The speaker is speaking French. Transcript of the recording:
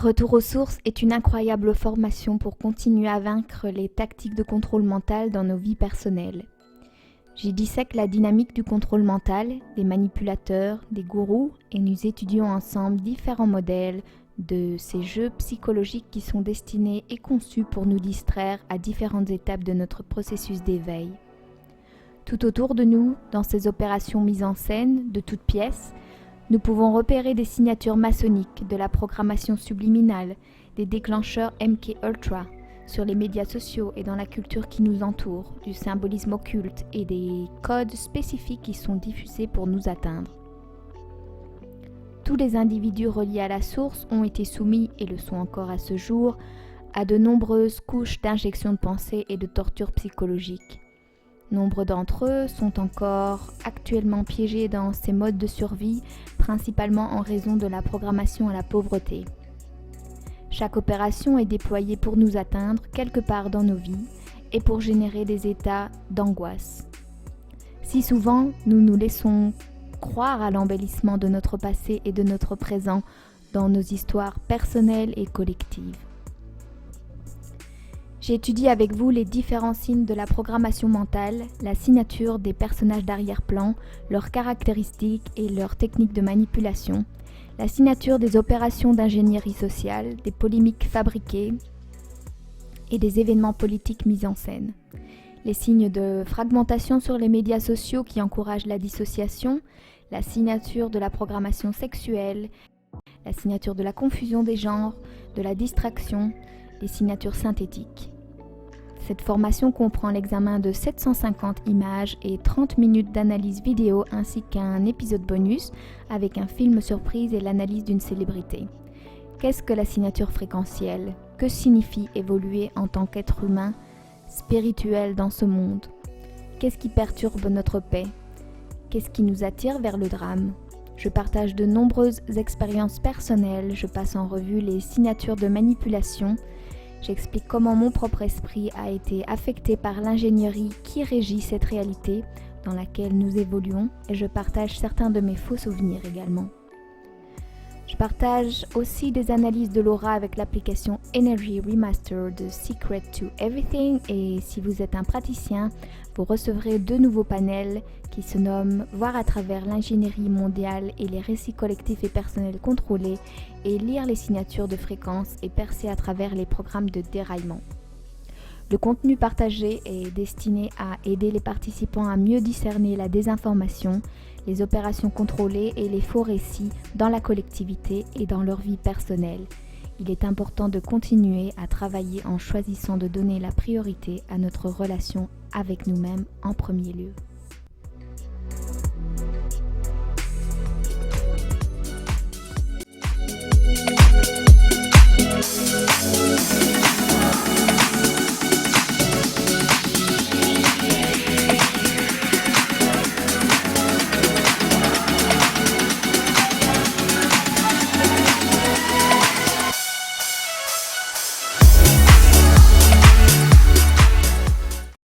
Retour aux sources est une incroyable formation pour continuer à vaincre les tactiques de contrôle mental dans nos vies personnelles. J'y dissèque la dynamique du contrôle mental, des manipulateurs, des gourous et nous étudions ensemble différents modèles de ces jeux psychologiques qui sont destinés et conçus pour nous distraire à différentes étapes de notre processus d'éveil. Tout autour de nous, dans ces opérations mises en scène de toutes pièces, nous pouvons repérer des signatures maçonniques, de la programmation subliminale, des déclencheurs MKUltra sur les médias sociaux et dans la culture qui nous entoure, du symbolisme occulte et des codes spécifiques qui sont diffusés pour nous atteindre. Tous les individus reliés à la source ont été soumis, et le sont encore à ce jour, à de nombreuses couches d'injections de pensée et de tortures psychologiques. Nombre d'entre eux sont encore actuellement piégés dans ces modes de survie, principalement en raison de la programmation à la pauvreté. Chaque opération est déployée pour nous atteindre quelque part dans nos vies et pour générer des états d'angoisse. Si souvent, nous nous laissons croire à l'embellissement de notre passé et de notre présent dans nos histoires personnelles et collectives. J'ai étudié avec vous les différents signes de la programmation mentale, la signature des personnages d'arrière-plan, leurs caractéristiques et leurs techniques de manipulation, la signature des opérations d'ingénierie sociale, des polémiques fabriquées et des événements politiques mis en scène, les signes de fragmentation sur les médias sociaux qui encouragent la dissociation, la signature de la programmation sexuelle, la signature de la confusion des genres, de la distraction, les signatures synthétiques. Cette formation comprend l'examen de 750 images et 30 minutes d'analyse vidéo ainsi qu'un épisode bonus avec un film surprise et l'analyse d'une célébrité. Qu'est-ce que la signature fréquentielle ? Que signifie évoluer en tant qu'être humain spirituel dans ce monde ? Qu'est-ce qui perturbe notre paix ? Qu'est-ce qui nous attire vers le drame ? Je partage de nombreuses expériences personnelles, je passe en revue les signatures de manipulation. J'explique comment mon propre esprit a été affecté par l'ingénierie qui régit cette réalité dans laquelle nous évoluons et je partage certains de mes faux souvenirs également. Je partage aussi des analyses de l'aura avec l'application Energy Remaster de Secret to Everything et si vous êtes un praticien, vous recevrez 2 nouveaux panels qui se nomment Voir à travers l'ingénierie mondiale et les récits collectifs et personnels contrôlés et lire les signatures de fréquences et percer à travers les programmes de déraillement. Le contenu partagé est destiné à aider les participants à mieux discerner la désinformation, les opérations contrôlées et les faux récits dans la collectivité et dans leur vie personnelle. Il est important de continuer à travailler en choisissant de donner la priorité à notre relation avec nous-mêmes en premier lieu.